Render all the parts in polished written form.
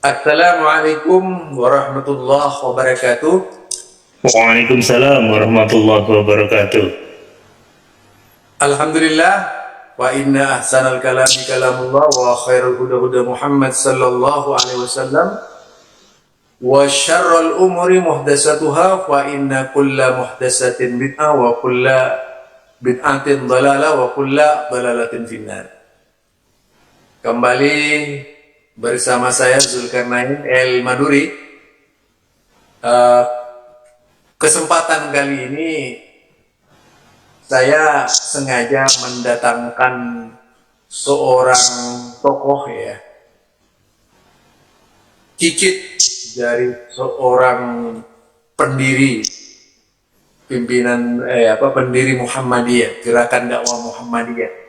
Assalamualaikum warahmatullahi wabarakatuh. Waalaikumsalam warahmatullahi wabarakatuh. Alhamdulillah wa inna ahsanal kalami kalamullah wa khairul huda huda Muhammad sallallahu alaihi wasallam wa syarrul umuri muhdatsatuha wa inna kulla muhdatsatin bid'ah wa kulla bid'atin dhalalah wa kulla dhalalatin finnar. Kembali bersama saya Zulkarnain El Maduri. Kesempatan kali ini saya sengaja mendatangkan seorang tokoh, ya, cicit dari seorang pendiri pendiri Muhammadiyah, gerakan dakwah Muhammadiyah.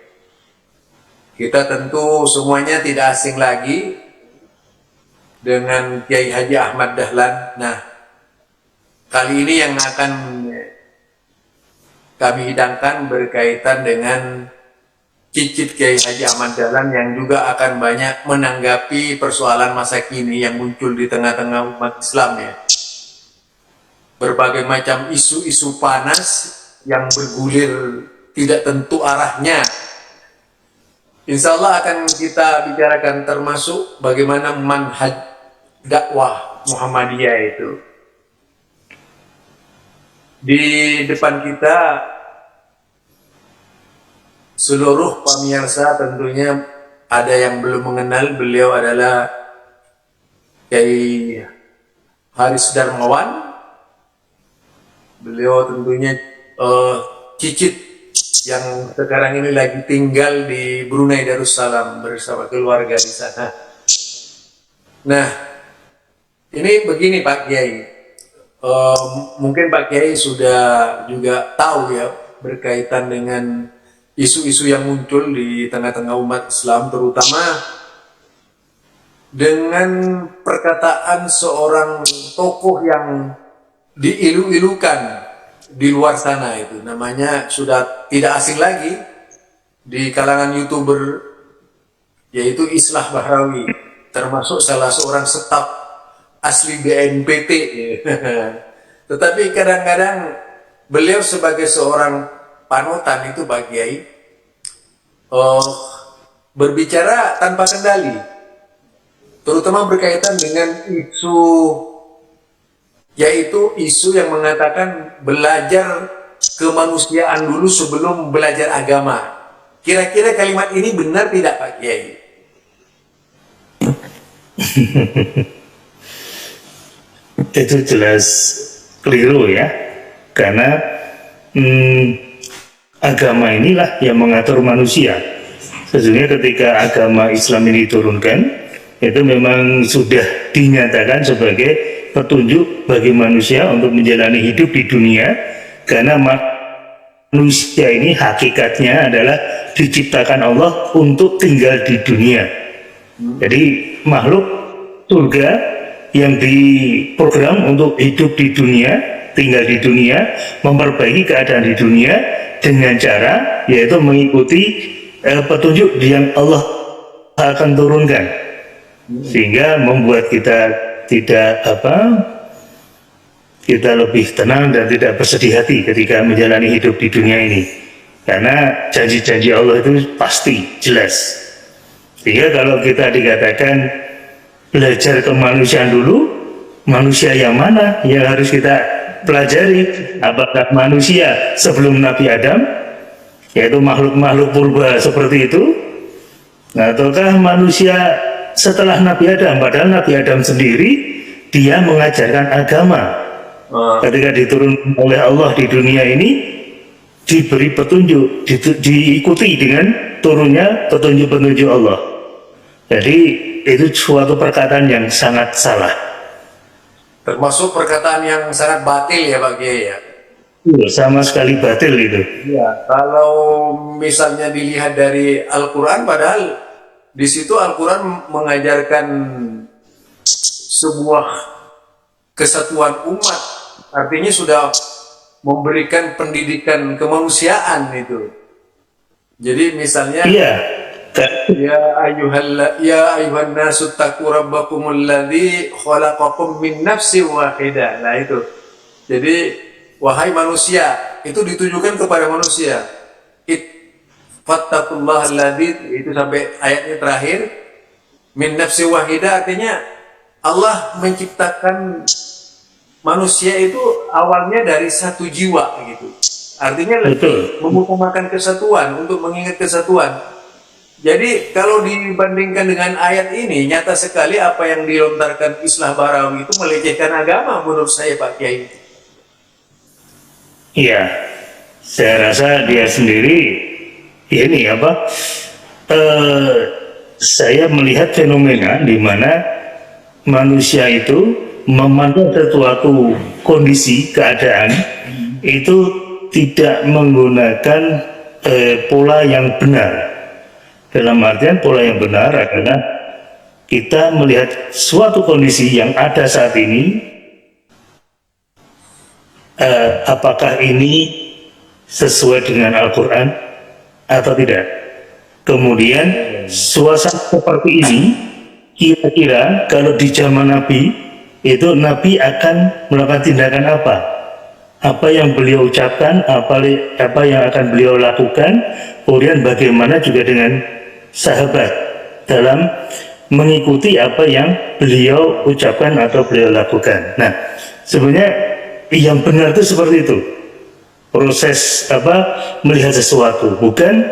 Kita tentu semuanya tidak asing lagi dengan Kiai Haji Ahmad Dahlan. Nah, kali ini yang akan kami hidangkan berkaitan dengan cicit Kiai Haji Ahmad Dahlan yang juga akan banyak menanggapi persoalan masa kini yang muncul di tengah-tengah umat Islam, ya. Berbagai macam isu-isu panas yang bergulir tidak tentu arahnya. Insya Allah akan kita bicarakan, termasuk bagaimana manhaj dakwah Muhammadiyah itu. Di depan kita seluruh pemirsa tentunya ada yang belum mengenal beliau, adalah Kiai Haris Darmawan. Beliau tentunya cicit yang sekarang ini lagi tinggal di Brunei Darussalam bersama keluarga di sana. Nah, ini begini Pak Kiai. Mungkin Pak Kiai sudah juga tahu, ya, berkaitan dengan isu-isu yang muncul di tengah-tengah umat Islam, terutama dengan perkataan seorang tokoh yang diilu-ilukan di luar sana, itu namanya sudah tidak asing lagi di kalangan YouTuber, yaitu Islah Bahrawi, termasuk salah seorang staf asli BNPT. Tetapi kadang-kadang beliau sebagai seorang panutan itu Pak Kiai berbicara tanpa kendali, terutama berkaitan dengan isu, yaitu isu yang mengatakan belajar kemanusiaan dulu sebelum belajar agama. Kira-kira kalimat ini benar tidak Pak Kiai? Itu jelas keliru, ya, karena agama inilah yang mengatur manusia. Sesungguhnya ketika agama Islam ini diturunkan, itu memang sudah dinyatakan sebagai petunjuk bagi manusia untuk menjalani hidup di dunia, karena manusia ini hakikatnya adalah diciptakan Allah untuk tinggal di dunia. Jadi makhluk surga yang diprogram untuk hidup di dunia, tinggal di dunia, memperbaiki keadaan di dunia dengan cara yaitu mengikuti petunjuk yang Allah akan turunkan, sehingga membuat kita kita lebih tenang dan tidak bersedih hati ketika menjalani hidup di dunia ini, karena janji-janji Allah itu pasti jelas. Sehingga kalau kita dikatakan belajar kemanusiaan dulu, manusia yang mana yang harus kita pelajari? Apakah manusia sebelum Nabi Adam, yaitu makhluk-makhluk purba seperti itu, ataukah manusia setelah Nabi Adam? Padahal Nabi Adam sendiri dia mengajarkan agama. Ketika diturunkan oleh Allah di dunia ini, diberi petunjuk, diikuti dengan turunnya petunjuk-petunjuk Allah. Jadi itu suatu perkataan yang sangat salah, Termasuk perkataan yang sangat batil, ya Pak Kiai, ya? sama sekali batil itu. Ya, kalau misalnya dilihat dari Al-Quran, padahal di situ Al-Quran mengajarkan sebuah kesatuan umat, artinya sudah memberikan pendidikan kemanusiaan itu. Jadi misalnya, Iya, Ya ayuhan nasu taqu rabbakumul ladzi khalaqakum min nafsin wahidah. Nah itu. Jadi wahai manusia, itu ditujukan kepada manusia. Fattaqullaha alladzi, itu sampai ayatnya terakhir. Min nafsin wahidah artinya Allah menciptakan manusia itu awalnya dari satu jiwa gitu. Artinya lebih mengutamakan kesatuan, untuk mengingat kesatuan. Jadi kalau dibandingkan dengan ayat ini, nyata sekali apa yang dilontarkan Islah Barawi itu melecehkan agama menurut saya, Pak Kiai. Iya, saya rasa dia sendiri ini apa? Saya melihat fenomena di mana manusia itu memandang suatu kondisi keadaan itu tidak menggunakan pola yang benar. Dalam artian pola yang benar adalah kita melihat suatu kondisi yang ada saat ini, apakah ini sesuai dengan Al-Quran atau tidak. Kemudian suasana seperti ini kira-kira kalau di zaman Nabi itu Nabi akan melakukan tindakan apa yang beliau ucapkan, apa yang akan beliau lakukan, kemudian bagaimana juga dengan sahabat dalam mengikuti apa yang beliau ucapkan atau beliau lakukan. Nah, sebenarnya yang benar itu seperti itu, proses melihat sesuatu, bukan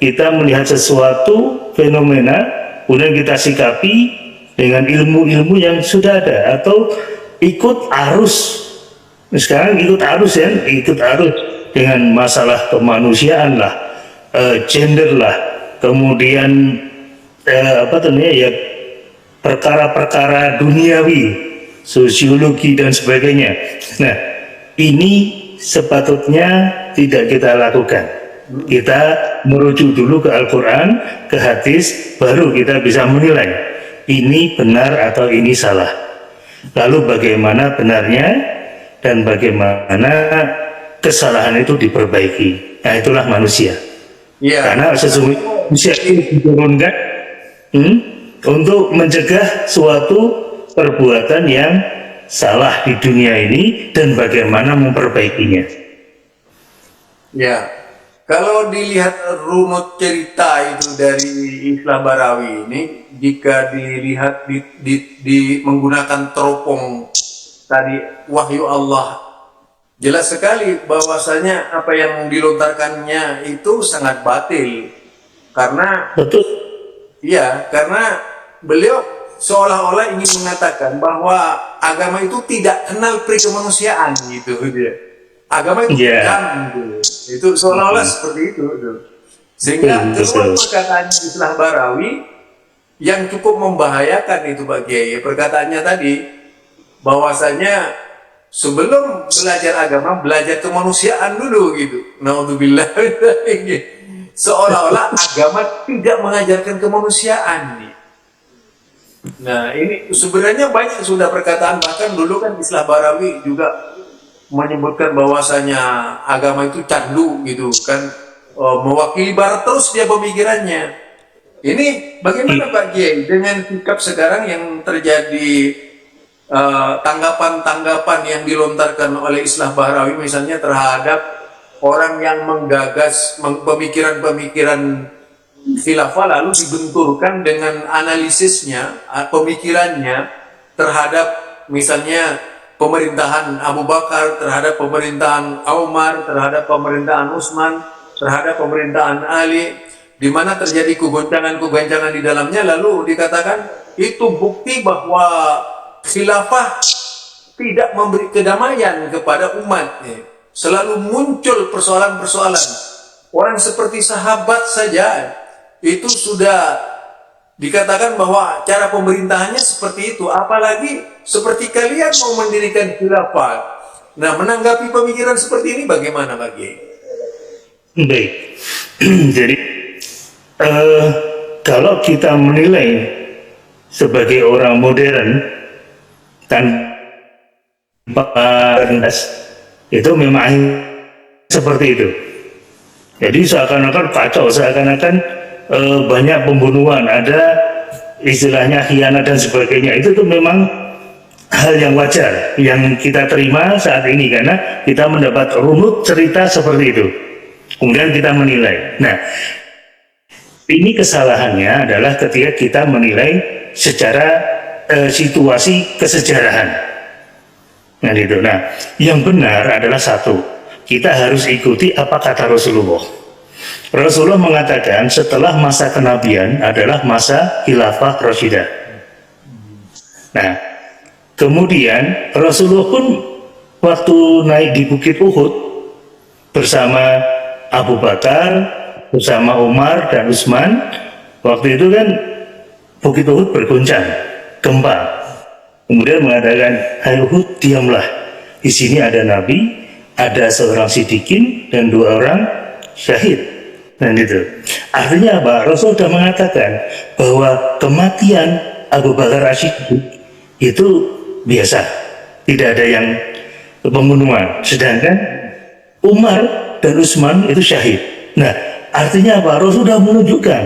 kita melihat sesuatu fenomena kemudian kita sikapi dengan ilmu-ilmu yang sudah ada atau ikut arus. Sekarang ikut arus ya, ikut arus dengan masalah kemanusiaan lah, gender lah, kemudian perkara-perkara duniawi, sosiologi dan sebagainya. Nah, ini sepatutnya tidak kita lakukan. Kita merujuk dulu ke Al-Quran, ke hadis, baru kita bisa menilai ini benar atau ini salah. Lalu bagaimana benarnya dan bagaimana kesalahan itu diperbaiki. Nah, itulah manusia. Karena sesungguhnya manusia itu diturunkan untuk mencegah suatu perbuatan yang salah di dunia ini dan bagaimana memperbaikinya. Ya, kalau dilihat runut cerita itu dari Islah Barawi ini, jika dilihat di menggunakan teropong tadi wahyu Allah, jelas sekali bahwasanya apa yang dilontarkannya itu sangat batil. Karena betul. Iya, karena beliau seolah-olah ingin mengatakan bahwa agama itu tidak kenal pri kemanusiaan gitu dia. Agama itu kejam gitu. Itu seolah-olah seperti itu. Sehingga keluar perkataannya Islah Barawi yang cukup membahayakan itu Pak Kiai. Perkataannya tadi bahwasanya sebelum belajar agama, belajar kemanusiaan dulu gitu. Naudzubillah. Seolah-olah agama tidak mengajarkan kemanusiaan nih. Nah, ini sebenarnya banyak sudah perkataan, bahkan dulu kan Islah Barawi juga menyebutkan bahwasanya agama itu candu gitu kan, mewakili barat terus dia pemikirannya. Ini bagaimana Pak Kiai dengan sikap sekarang yang terjadi, tanggapan-tanggapan yang dilontarkan oleh Islah Barawi misalnya terhadap orang yang menggagas pemikiran-pemikiran khilafah lalu dibenturkan dengan analisisnya, pemikirannya terhadap misalnya pemerintahan Abu Bakar, terhadap pemerintahan Umar, terhadap pemerintahan Utsman, terhadap pemerintahan Ali, di mana terjadi kegoncangan-kegoncangan di dalamnya, lalu dikatakan itu bukti bahwa khilafah tidak memberi kedamaian kepada umat. Selalu muncul persoalan-persoalan. Orang seperti sahabat saja itu sudah dikatakan bahwa cara pemerintahannya seperti itu, apalagi seperti kalian mau mendirikan khilafah. Nah, menanggapi pemikiran seperti ini bagaimana bagi? Baik. Jadi kalau kita menilai sebagai orang modern tanpa itu memang seperti itu. Jadi seakan-akan kacau, seakan-akan banyak pembunuhan, ada istilahnya khianat dan sebagainya. Itu tuh memang hal yang wajar yang kita terima saat ini karena kita mendapat runut cerita seperti itu. Kemudian kita menilai. Nah, ini kesalahannya adalah ketika kita menilai secara situasi kesejarahan. Nah, itu. Nah, yang benar adalah satu, kita harus ikuti apa kata Rasulullah. Rasulullah mengatakan setelah masa kenabian adalah masa khilafah Rasyidah. Nah, kemudian Rasulullah pun waktu naik di Bukit Uhud bersama Abu Bakar, bersama Umar dan Utsman, waktu itu kan Bukit Uhud berguncang, gempa. Kemudian mengatakan, "Hai Uhud, diamlah. Di sini ada Nabi, ada seorang sidikin dan 2 orang syahid." Dan itu artinya apa? Rasul sudah mengatakan bahwa kematian Abu Bakar As-Siddiq itu biasa, tidak ada yang pembunuhan. Sedangkan Umar dan Utsman itu syahid. Nah, artinya apa? Rasul sudah menunjukkan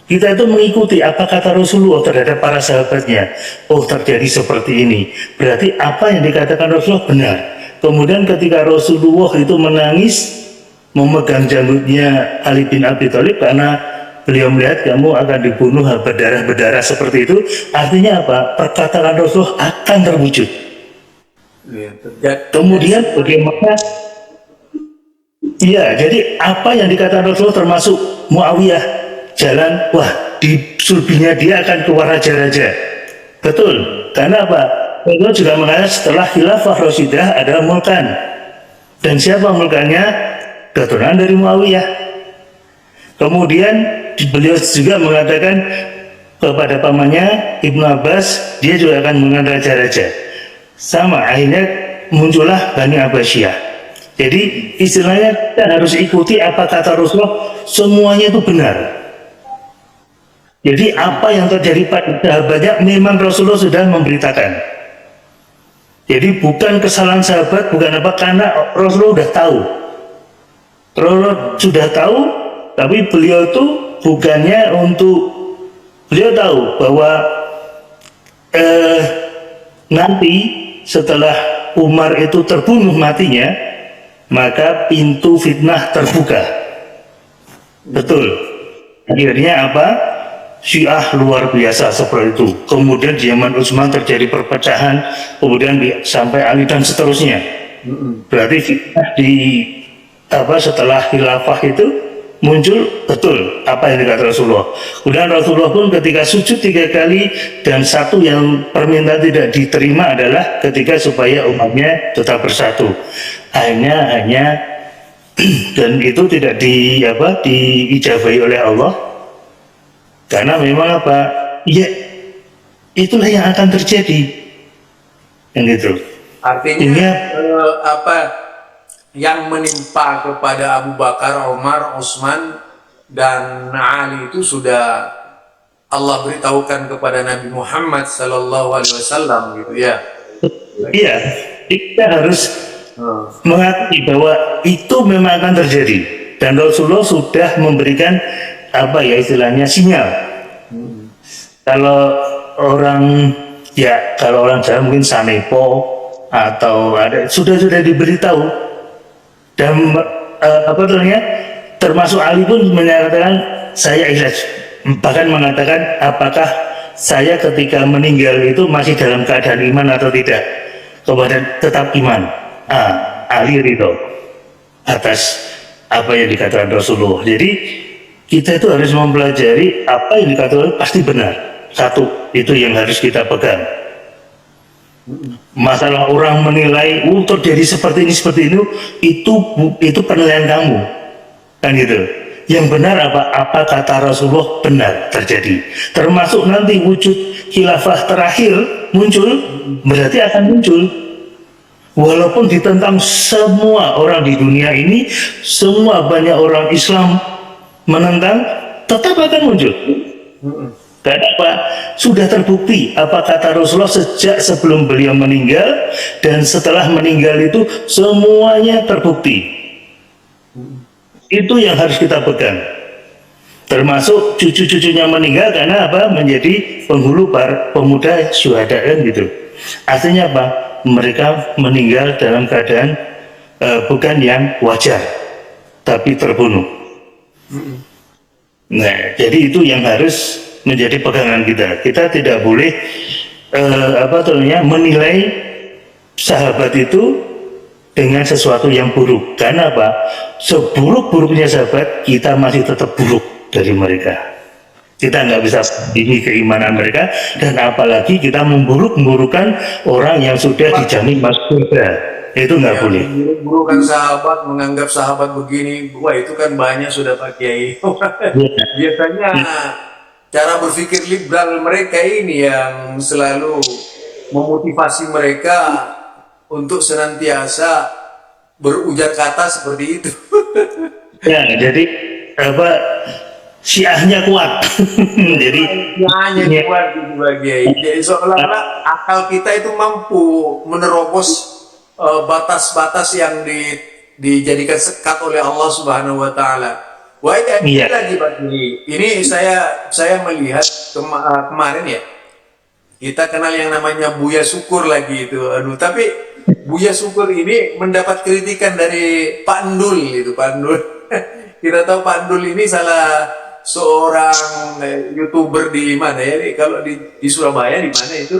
kita itu mengikuti apa kata Rasulullah terhadap para sahabatnya. Oh, terjadi seperti ini. Berarti apa yang dikatakan Rasulullah benar. Kemudian ketika Rasulullah itu menangis, memegang janggutnya Ali bin Abi Thalib karena beliau melihat kamu akan dibunuh berdarah-berdarah seperti itu, artinya apa? Perkataan Rasulullah akan terwujud. Kemudian bagaimana? Iya, jadi apa yang dikatakan Rasulullah termasuk Muawiyah jalan, wah di sulbinya dia akan keluar raja-raja. Betul, karena apa? Rasulullah juga mengatakan setelah khilafah Rasyidah adalah mulkan. Dan siapa mulkannya? Keturunan dari Muawiyah. Kemudian beliau juga mengatakan kepada pamannya Ibnu Abbas, dia juga akan mengangkat raja-raja. Sama, akhirnya muncullah Bani Abbasiyah. Jadi istilahnya kita harus ikuti apa kata Rasulullah, semuanya itu benar. Jadi apa yang terjadi pada sahabatnya memang Rasulullah sudah memberitakan. Jadi bukan kesalahan sahabat, bukan apa, karena Rasulullah sudah tahu. Rasulullah sudah tahu, tapi beliau itu bukannya untuk, beliau tahu bahwa nanti setelah Umar itu terbunuh matinya, maka pintu fitnah terbuka. Betul. Akhirnya apa? Syiah luar biasa seperti itu. Kemudian di zaman Utsman terjadi perpecahan, kemudian sampai Ali dan seterusnya. Berarti fitnah di setelah khilafah itu muncul betul apa yang dikatakan Rasulullah. Kemudian Rasulullah pun ketika sujud 3 kali, dan satu yang permintaan tidak diterima adalah ketika supaya umatnya tetap bersatu. Hanya dan itu tidak diijabahi oleh Allah, karena memang apa? Ya itulah yang akan terjadi. Yang gitu. Artinya yang menimpa kepada Abu Bakar, Umar, Utsman, dan Ali itu sudah Allah beritahukan kepada Nabi Muhammad SAW, gitu ya. Iya, kita harus mengakui bahwa itu memang akan terjadi, dan Rasulullah sudah memberikan istilahnya sinyal. Kalau orang Jawa mungkin sanepo atau ada sudah diberitahu. Dan termasuk Ali pun menyatakan saya ikhlas, bahkan mengatakan apakah saya ketika meninggal itu masih dalam keadaan iman atau tidak, kemudian tetap iman. Ali ridho atas apa yang dikatakan Rasulullah. Jadi kita itu harus mempelajari apa yang dikatakan pasti benar. Satu, itu yang harus kita pegang. Masalah orang menilai terjadi seperti ini itu penilaian kamu, kan gitu. Yang benar apa kata Rasulullah benar terjadi, termasuk nanti wujud khilafah terakhir muncul, berarti akan muncul walaupun ditentang semua orang di dunia ini, semua banyak orang Islam menentang, tetap akan muncul. Karena apa? Sudah terbukti apa kata Rasulullah sejak sebelum beliau meninggal dan setelah meninggal itu semuanya terbukti. Itu yang harus kita pegang. termasuk cucu-cucunya meninggal karena apa? Menjadi penghulu pemuda syuhada kan gitu. Artinya apa? Mereka meninggal dalam keadaan bukan yang wajar, tapi terbunuh. Nah, jadi itu yang harus menjadi pegangan kita. Kita tidak boleh menilai sahabat itu dengan sesuatu yang buruk. Karena apa? Seburuk-buruknya sahabat, kita masih tetap buruk dari mereka. Kita nggak bisa ini keimanan mereka, dan apalagi kita memburuk-burukkan orang yang sudah dijamin masuk surga. Itu nggak Ya, boleh. memburukan sahabat, menganggap sahabat begini, wah itu kan banyak sudah Pak Kiai. Ya. Biasanya cara berpikir liberal mereka ini yang selalu memotivasi mereka untuk senantiasa berujar kata seperti itu. Ya, jadi apa? Syiahnya kuat. Jadi Hanya ya, kuat gitu Pak Kiai. Jadi seolah-olah akal kita itu mampu menerobos batas-batas yang dijadikan sekat oleh Allah Subhanahu wa taala. Wah, ini iya, lagi Pak Kiai. Ini saya melihat kemarin ya. Kita kenal yang namanya Buya Syukur lagi itu. Aduh, tapi Buya Syukur ini mendapat kritikan dari Pak Ndul itu, Pak Ndul. Kita tahu Pak Ndul ini salah seorang YouTuber di mana ya? Kalau di Surabaya di mana itu?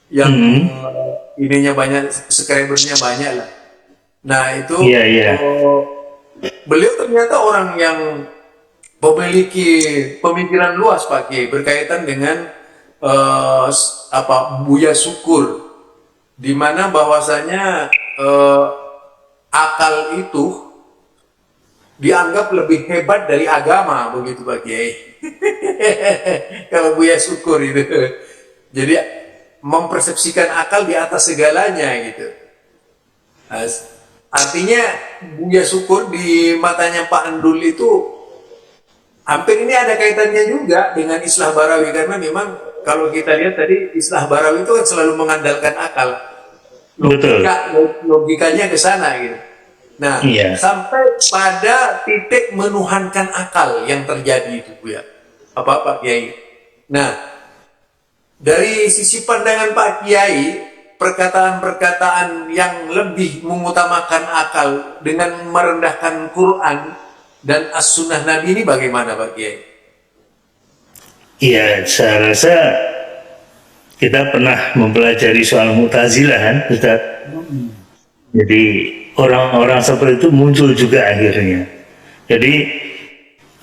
Yang ininya banyak, subscribernya banyak lah. Nah, itu iya, iya, beliau ternyata orang yang memiliki pemikiran luas Pak Kiai berkaitan dengan Buya Syukur, di mana bahwasanya akal itu dianggap lebih hebat dari agama, begitu Pak Kiai. Kalau Buya Syukur itu, jadi mempersepsikan akal di atas segalanya gitu. Artinya Buya Syukur di matanya Pak Endul itu hampir ini ada kaitannya juga dengan Islah Barawi, karena memang kalau kita lihat tadi Islah Barawi itu kan selalu mengandalkan akal, betul. logikanya ke sana gitu. Nah, Iya, sampai pada titik menuhankan akal yang terjadi itu ya, Pak Kiai. Nah, dari sisi pandangan Pak Kiai, perkataan-perkataan yang lebih mengutamakan akal dengan merendahkan Quran dan As-Sunnah Nabi ini bagaimana Pak Kiai? iya. Saya rasa kita pernah mempelajari soal Mu'tazilah kan, Ustaz. Jadi orang-orang seperti itu muncul juga akhirnya. Jadi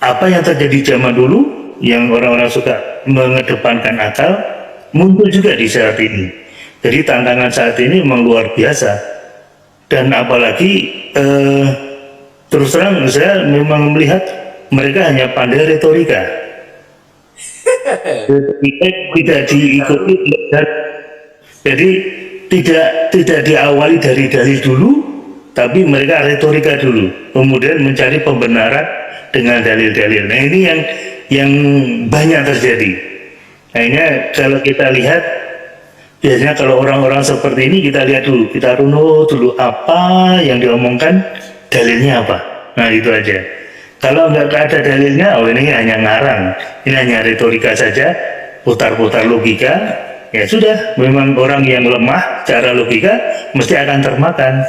apa yang terjadi zaman dulu yang orang-orang suka mengedepankan akal muncul juga di saat ini. Jadi tantangan saat ini memang luar biasa. Dan apalagi terus terang saya memang melihat mereka hanya pandai retorika. Retorika tidak diikuti, jadi tidak diawali dari dalil dulu, tapi mereka retorika dulu, kemudian mencari pembenaran dengan dalil-dalil. Nah, ini yang banyak terjadi. Akhirnya kalau kita lihat, biasanya kalau orang-orang seperti ini kita lihat dulu, kita runut dulu apa yang diomongkan, dalilnya apa. Nah, itu aja. Kalau nggak ada dalilnya, oh ini hanya ngarang, ini hanya retorika saja, putar-putar logika. Ya sudah, memang orang yang lemah cara logika mesti akan termakan.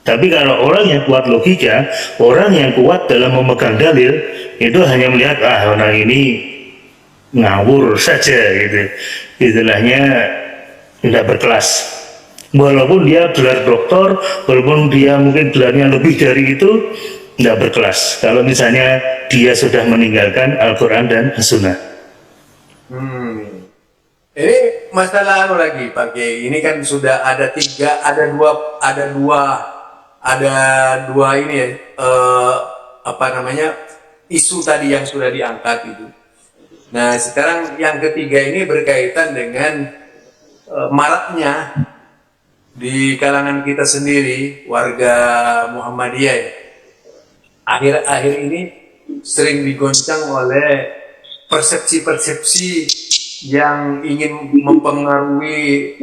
Tapi kalau orang yang kuat logika, orang yang kuat dalam memegang dalil, itu hanya melihat, orang ini ngawur saja gitu. Istilahnya tidak berkelas. Walaupun dia gelar doktor, walaupun dia mungkin gelarnya lebih dari itu, tidak berkelas. Kalau misalnya dia sudah meninggalkan Al-Quran dan As-Sunnah. Ini masalah lagi Pak Kiai. Ini kan sudah ada dua ini ya, isu tadi yang sudah diangkat itu. Nah, sekarang yang ketiga ini berkaitan dengan maraknya di kalangan kita sendiri, warga Muhammadiyah ya. Akhir-akhir ini sering digoncang oleh persepsi-persepsi yang ingin mempengaruhi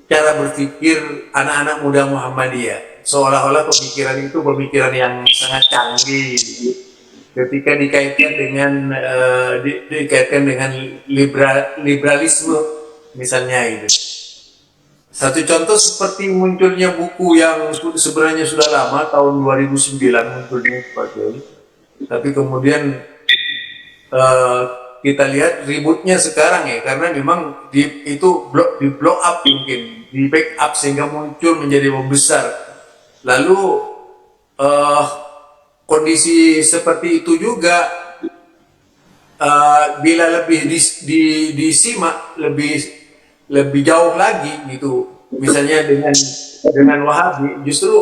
cara berpikir anak-anak muda Muhammadiyah. Seolah-olah pemikiran itu pemikiran yang sangat canggih. ketika dikaitkan dengan liberalisme misalnya itu. Satu contoh seperti munculnya buku yang sebenarnya sudah lama, tahun 2009 munculnya Pak Kiai. Tapi kemudian kita lihat ributnya sekarang ya, karena memang itu di blow up, mungkin di backup sehingga muncul menjadi membesar. Lalu kondisi seperti itu juga bila lebih disimak lebih jauh lagi gitu, misalnya dengan Wahabi, justru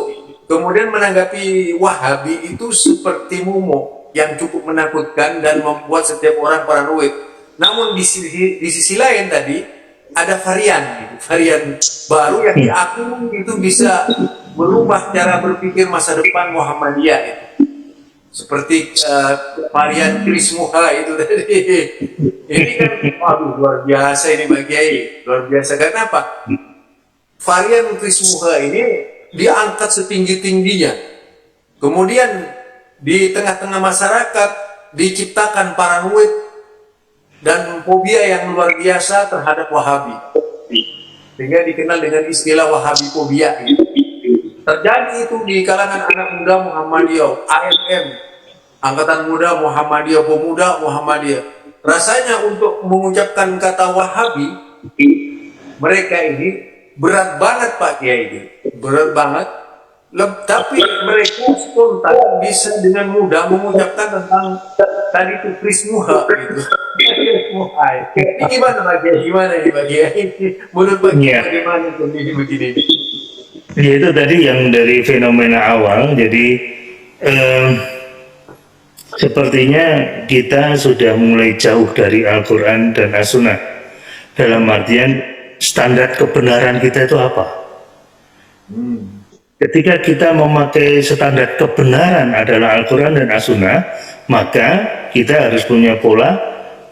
kemudian menanggapi Wahabi itu seperti momok yang cukup menakutkan dan membuat setiap orang paranoid. Namun di sisi lain tadi ada varian baru yang diakui itu bisa merubah cara berpikir masa depan Muhammadiyah itu. Seperti varian Chris Muha itu tadi. Ini kan, waduh, luar biasa ini Pak Kiai, luar biasa. Karena apa? Varian Chris Muha ini diangkat setinggi-tingginya. Kemudian di tengah-tengah masyarakat diciptakan paranoid dan fobia yang luar biasa terhadap Wahabi. Sehingga dikenal dengan istilah Wahabi fobia. Terjadi itu di kalangan anak muda Muhammadiyah, AMM, Angkatan Muda Muhammadiyah, Pemuda Muhammadiyah. Rasanya untuk mengucapkan kata Wahabi, mereka ini berat banget Pak Kiai, berat banget. Tapi mereka spontan bisa dengan mudah mengucapkan tentang tadi itu Chris Muha gitu. Ini gimana Pak Kiai? Gimana ini Pak Kiai? Menurut Pak Kiai bagaimana kondisi begini? Ya, itu tadi yang dari fenomena awal. Jadi sepertinya kita sudah mulai jauh dari Al-Quran dan As-Sunnah. Dalam artian standar kebenaran kita itu apa? Ketika kita memakai standar kebenaran adalah Al-Quran dan As-Sunnah, maka kita harus punya pola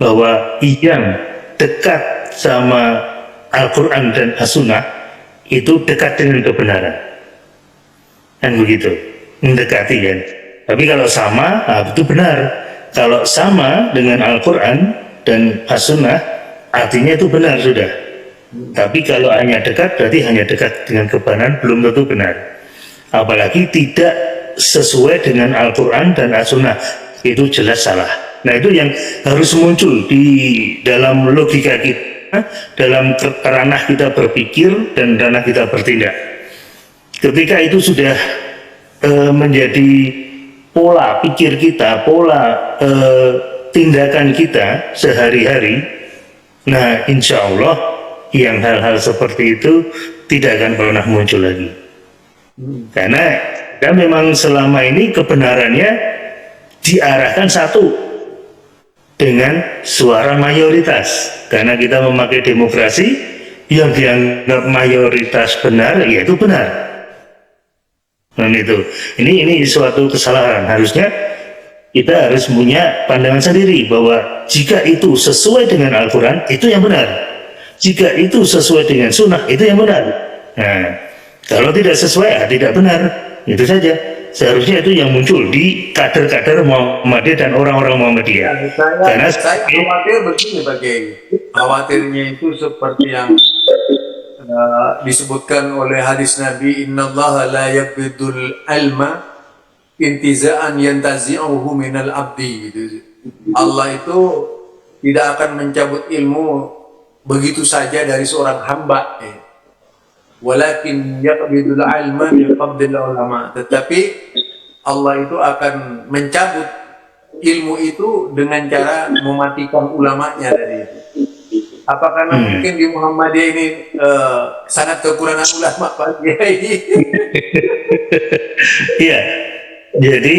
bahwa yang dekat sama Al-Quran dan As-Sunnah itu dekat dengan kebenaran, kan begitu, mendekati kan. Tapi kalau sama, itu benar. Kalau sama dengan Al-Quran dan As-Sunnah, artinya itu benar sudah. Tapi kalau hanya dekat, berarti hanya dekat dengan kebenaran, belum tentu benar. Apalagi tidak sesuai dengan Al-Quran dan As-Sunnah, itu jelas salah. Nah, itu yang harus muncul di dalam logika kita, dalam ranah kita berpikir dan ranah kita bertindak. Ketika itu sudah menjadi pola pikir kita, pola tindakan kita sehari-hari, nah insya Allah yang hal-hal seperti itu tidak akan pernah muncul lagi. Karena kita memang selama ini kebenarannya diarahkan satu, dengan suara mayoritas. Karena kita memakai demokrasi, yang dianggap mayoritas benar, yaitu benar. Dan itu, ini suatu kesalahan. Harusnya kita harus punya pandangan sendiri bahwa jika itu sesuai dengan Al-Quran, itu yang benar. Jika itu sesuai dengan Sunnah, itu yang benar. Nah, kalau tidak sesuai, tidak benar. Itu saja. Seharusnya itu yang muncul di kader-kader Muhammadiyah dan orang-orang Muhammadiyah. Karena saya khawatir begini Pak Kiai. Khawatirnya itu seperti yang disebutkan oleh hadis Nabi, innallaha la yaqbidul ilma intiza'an yantazi'uhu minal abdi gitu. Allah itu tidak akan mencabut ilmu begitu saja dari seorang hamba. Walakin yaqbidul ilma min qabdil ulama. Tetapi Allah itu akan mencabut ilmu itu dengan cara mematikan ulamanya dari itu. Apa karena mungkin di Muhammadiyah ini sangat kekurangan ulama Pak Kiai? Iya. Jadi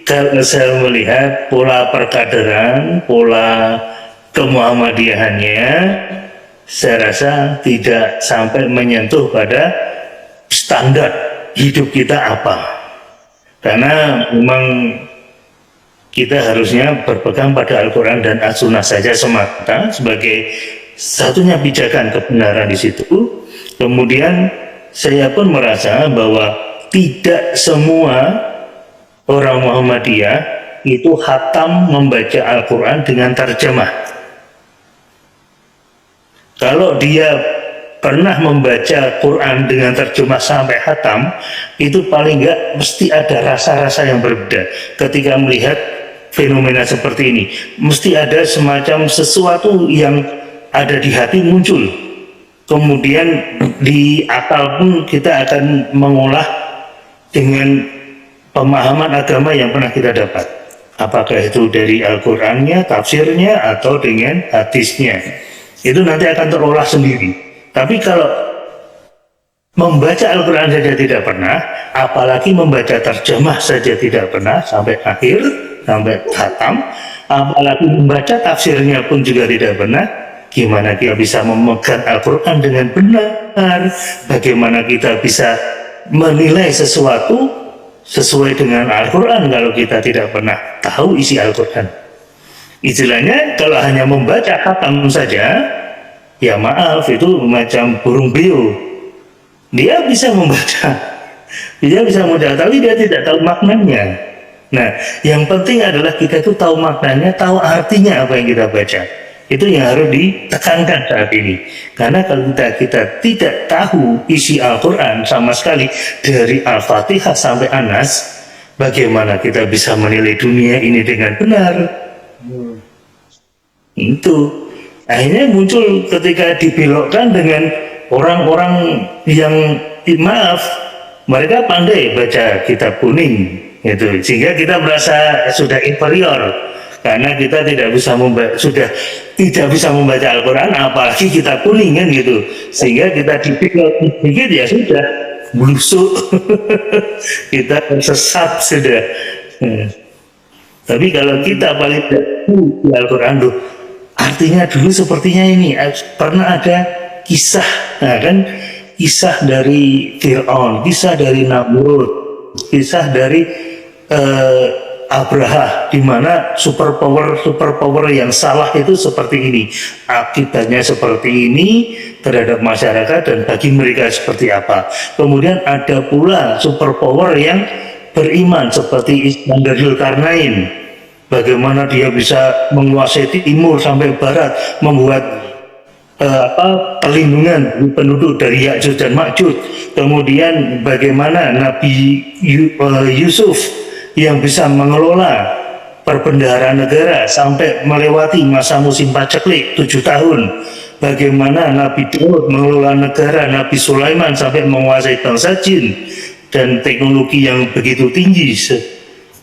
kalau saya melihat pola perkaderan, pola kemuhammadiyahannya, saya rasa tidak sampai menyentuh pada standar hidup kita apa. Karena memang kita harusnya berpegang pada Al-Quran dan As-Sunnah saja semata sebagai satunya pijakan kebenaran di situ. Kemudian saya pun merasa bahwa tidak semua orang Muhammadiyah itu khatam membaca Al-Quran dengan terjemah. Kalau dia pernah membaca Quran dengan terjemah sampai khatam, itu paling enggak mesti ada rasa-rasa yang berbeda ketika melihat fenomena seperti ini. Mesti ada semacam sesuatu yang ada di hati muncul. Kemudian di akal pun kita akan mengolah dengan pemahaman agama yang pernah kita dapat. Apakah itu dari Al-Qur'annya, tafsirnya, atau dengan hadisnya. Itu nanti akan terolah sendiri. Tapi kalau membaca Al-Quran saja tidak pernah, apalagi membaca terjemah saja tidak pernah sampai akhir, sampai khatam, apalagi membaca tafsirnya pun juga tidak pernah, gimana kita bisa memegang Al-Quran dengan benar, bagaimana kita bisa menilai sesuatu sesuai dengan Al-Quran kalau kita tidak pernah tahu isi Al-Quran. Istilahnya kalau hanya membaca khatam saja, ya maaf, itu macam burung beo. Dia bisa membaca, tapi dia tidak tahu maknanya. Nah, yang penting adalah kita itu tahu maknanya, tahu artinya apa yang kita baca. Itu yang harus ditekankan saat ini. Karena kalau kita tidak tahu isi Al-Quran sama sekali dari Al-Fatihah sampai Anas, bagaimana kita bisa menilai dunia ini dengan benar? Itu akhirnya muncul ketika dibelokkan dengan orang-orang yang maaf, mereka pandai baca kitab kuning itu, sehingga kita merasa sudah inferior karena kita sudah tidak bisa membaca Al-Quran, apalagi kitab kuning kan gitu, sehingga kita dibelok sedikit ya sudah busuk kita tersesat sudah. Tapi kalau kita paling tahu Al-Quran tuh artinya dulu sepertinya ini, pernah ada kisah, nah kan, kisah dari Fir'aun, kisah dari Namrud, kisah dari Abraha, di mana superpower yang salah itu seperti ini, akibatnya seperti ini terhadap masyarakat dan bagi mereka seperti apa. Kemudian ada pula superpower yang beriman seperti Iskandar Zulkarnain, bagaimana dia bisa menguasai timur sampai barat, membuat perlindungan penduduk dari Ya'juj dan Ma'juj. Kemudian bagaimana Nabi Yusuf yang bisa mengelola perbendaharaan negara sampai melewati masa musim paceklik 7 tahun. Bagaimana Nabi Daud mengelola negara, Nabi Sulaiman sampai menguasai bangsa jin dan teknologi yang begitu tinggi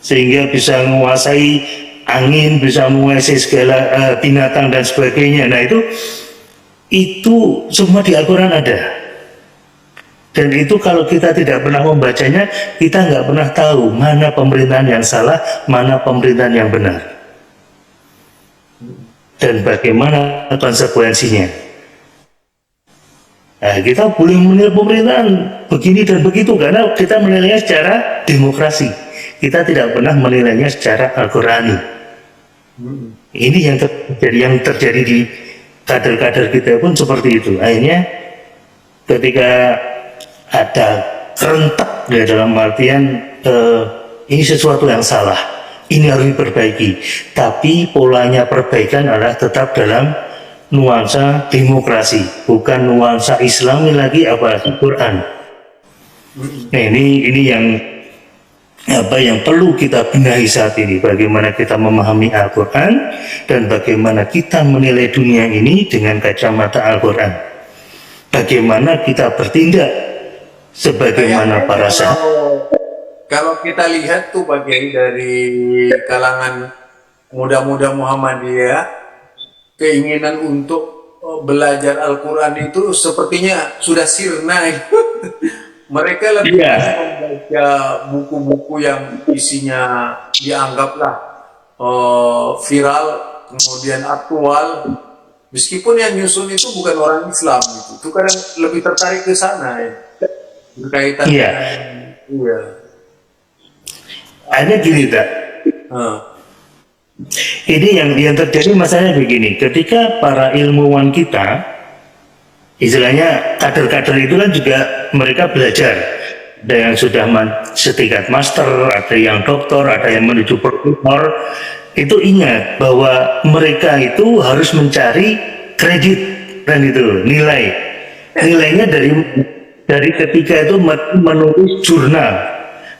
sehingga bisa menguasai angin, bisa menguasai segala binatang dan sebagainya. Nah itu semua di Al-Quran ada. Dan itu kalau kita tidak pernah membacanya, kita nggak pernah tahu mana pemerintahan yang salah, mana pemerintahan yang benar, dan bagaimana konsekuensinya. Nah, kita boleh menilai pemerintahan begini dan begitu karena kita menilainya secara demokrasi. Kita tidak pernah menilainya secara Al-Qurani. Ini yang terjadi di kader-kader kita pun seperti itu. Akhirnya ketika ada kerentak ya, dalam artian ini sesuatu yang salah, ini harus diperbaiki, tapi polanya perbaikan adalah tetap dalam nuansa demokrasi, bukan nuansa Islami lagi, apalagi Quran. Nah ini yang perlu kita benahi saat ini, bagaimana kita memahami Al-Quran dan bagaimana kita menilai dunia ini dengan kacamata Al-Quran, bagaimana kita bertindak sebagaimana para sahabat. Kalau kita lihat tuh bagian dari kalangan muda-muda Muhammadiyah, keinginan untuk belajar Al-Quran itu sepertinya sudah sirna. Mereka lebih banyak membaca buku-buku yang isinya dianggaplah viral, kemudian aktual, meskipun yang nyusun itu bukan orang Islam gitu. Itu kadang lebih tertarik ke sana ya, berkaitan dengan Ada gini tak? Ini yang terjadi masalahnya begini, ketika para ilmuwan kita, istilahnya kader-kader itu kan juga mereka belajar ada yang sudah setingkat master, ada yang doktor, ada yang menuju profesor. Itu ingat bahwa mereka itu harus mencari kredit dan itu nilainya dari ketika itu menulis jurnal,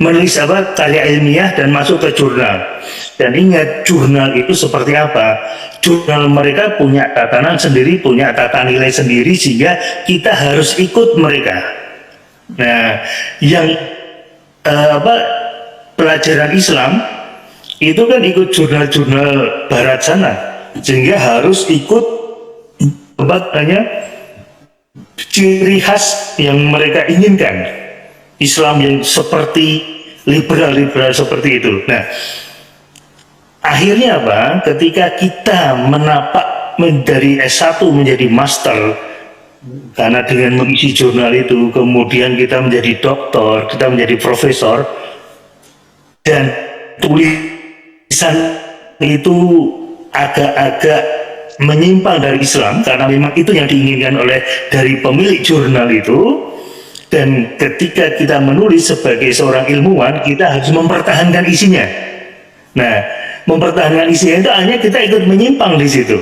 menulis karya ilmiah dan masuk ke jurnal. Dan ingat, jurnal itu seperti apa? Jurnal mereka punya tatanan sendiri, punya tata nilai sendiri, sehingga kita harus ikut mereka. Nah, yang pelajaran Islam itu kan ikut jurnal-jurnal Barat sana, sehingga harus ikut ciri khas yang mereka inginkan. Islam yang seperti liberal seperti itu. Nah, akhirnya ketika kita menapak dari S1 menjadi master, karena dengan mengisi jurnal itu, kemudian kita menjadi doktor, kita menjadi profesor, dan tulisan itu agak-agak menyimpang dari Islam, karena memang itu yang diinginkan dari pemilik jurnal itu. Dan ketika kita menulis sebagai seorang ilmuwan, kita harus mempertahankan isinya. Nah, mempertahankan isinya itu hanya kita ikut menyimpang di situ.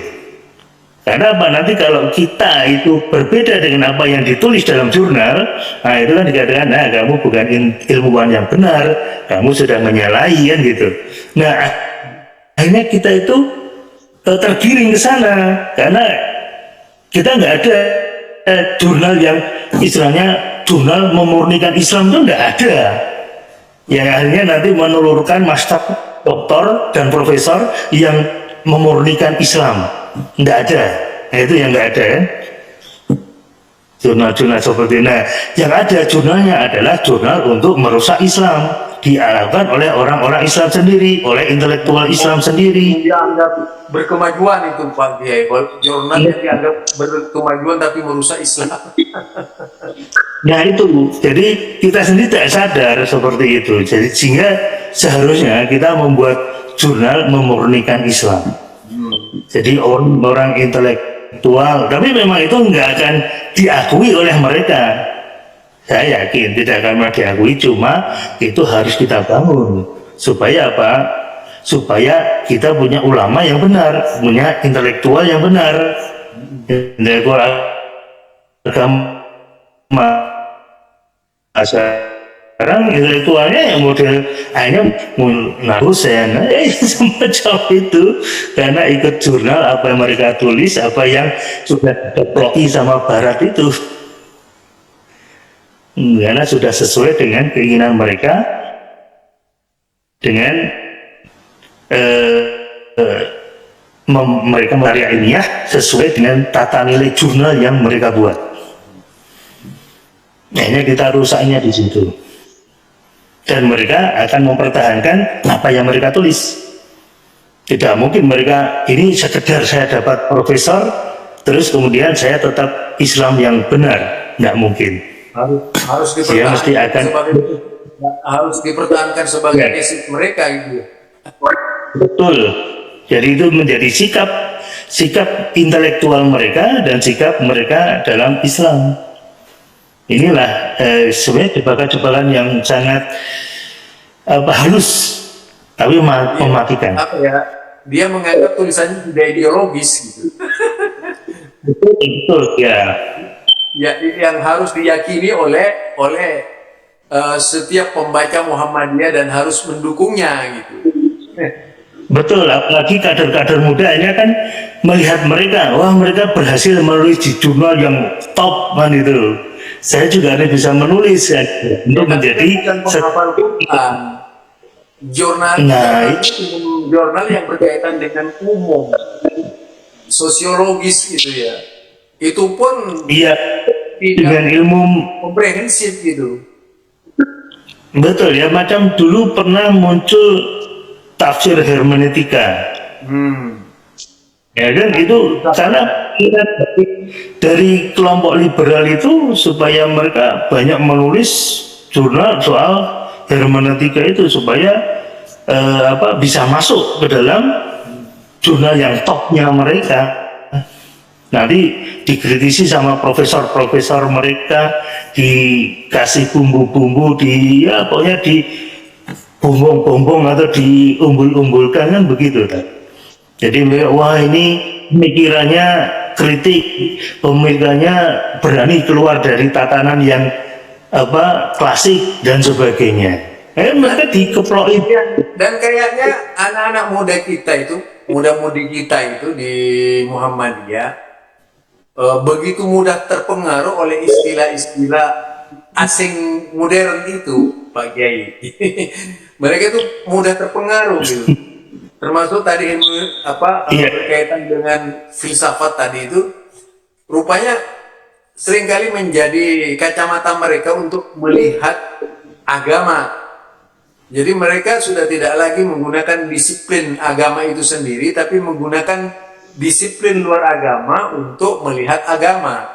Karena nanti kalau kita itu berbeda dengan apa yang ditulis dalam jurnal, nah itu kan dikatakan, nah kamu bukan ilmuwan yang benar, kamu sudah menyalahi kan gitu. Nah, akhirnya kita itu tergiring ke sana, karena kita nggak ada jurnal yang istilahnya jurnal memurnikan Islam, itu nggak ada. Yang akhirnya nanti menelurkan master, doktor, dan profesor yang memurnikan Islam, nggak ada. Nah, itu yang nggak ada ya. Jurnal-jurnal seperti ini. Nah, yang ada jurnalnya adalah jurnal untuk merusak Islam, dilakukan oleh orang-orang Islam sendiri, oleh intelektual Islam sendiri. Dianggap berkemajuan itu Pak Kiai, jurnal yang dianggap berkemajuan tapi merusak Islam. Nah itu, jadi kita sendiri tidak sadar seperti itu. Jadi sehingga seharusnya kita membuat jurnal memurnikan Islam. Jadi orang intelektual, tapi memang itu nggak akan diakui oleh mereka. Saya yakin tidak akan diakui, cuma itu harus kita bangun. Supaya apa? Supaya kita punya ulama yang benar, punya intelektual yang benar, intelektual agama. Sekarang intelektualnya yang model hanya dosen semacam itu, karena ikut jurnal apa yang mereka tulis, apa yang sudah diploki sama Barat itu, karena sudah sesuai dengan keinginan mereka, dengan mereka karya ilmiah sesuai dengan tata nilai jurnal yang mereka buat. Akhirnya kita rusaknya di situ, dan mereka akan mempertahankan apa yang mereka tulis. Tidak mungkin mereka ini sekedar saya dapat profesor, terus kemudian saya tetap Islam yang benar, nggak mungkin. Harus dipertahankan sebagai etik mereka gitu. Betul. Jadi itu menjadi sikap intelektual mereka dan sikap mereka dalam Islam. Inilah sebenarnya jebakan-jebakan yang sangat halus tapi mematikan. Dia menganggap tulisannya tidak ideologis gitu. Betul ya. Ya, yang harus diyakini oleh setiap pembaca Muhammadiyah dan harus mendukungnya gitu. Betul, apalagi kader-kader mudanya kan melihat mereka, wah mereka berhasil menulis di jurnal yang top kan itu. Saya juga harus bisa menulis ya, untuk menjadi penghafal Quran. Jurnal yang berkaitan dengan umum, sosiologis gitu ya. Itu pun dengan ilmu komprehensif gitu. Betul ya, macam dulu pernah muncul tafsir hermeneutika. Ya kan itu karena dari kelompok liberal itu supaya mereka banyak menulis jurnal soal hermeneutika itu supaya bisa masuk ke dalam jurnal yang topnya mereka. Nanti dikritisi sama profesor-profesor mereka, dikasih bumbu-bumbu, di ya pokoknya di bumbung-bumbung atau diumbul-umbulkan kan begitu kan. Jadi wah ini pemikirannya kritik, pemikirannya berani keluar dari tatanan yang apa klasik dan sebagainya. Mereka dikeprokin. Dan kayaknya anak-anak muda kita itu, muda-mudi kita itu di Muhammadiyah begitu mudah terpengaruh oleh istilah-istilah asing modern itu, Pak Kiai. Mereka itu mudah terpengaruh gitu. Termasuk tadi berkaitan dengan filsafat tadi itu, rupanya seringkali menjadi kacamata mereka untuk melihat agama. Jadi mereka sudah tidak lagi menggunakan disiplin agama itu sendiri, tapi menggunakan disiplin luar agama untuk melihat agama.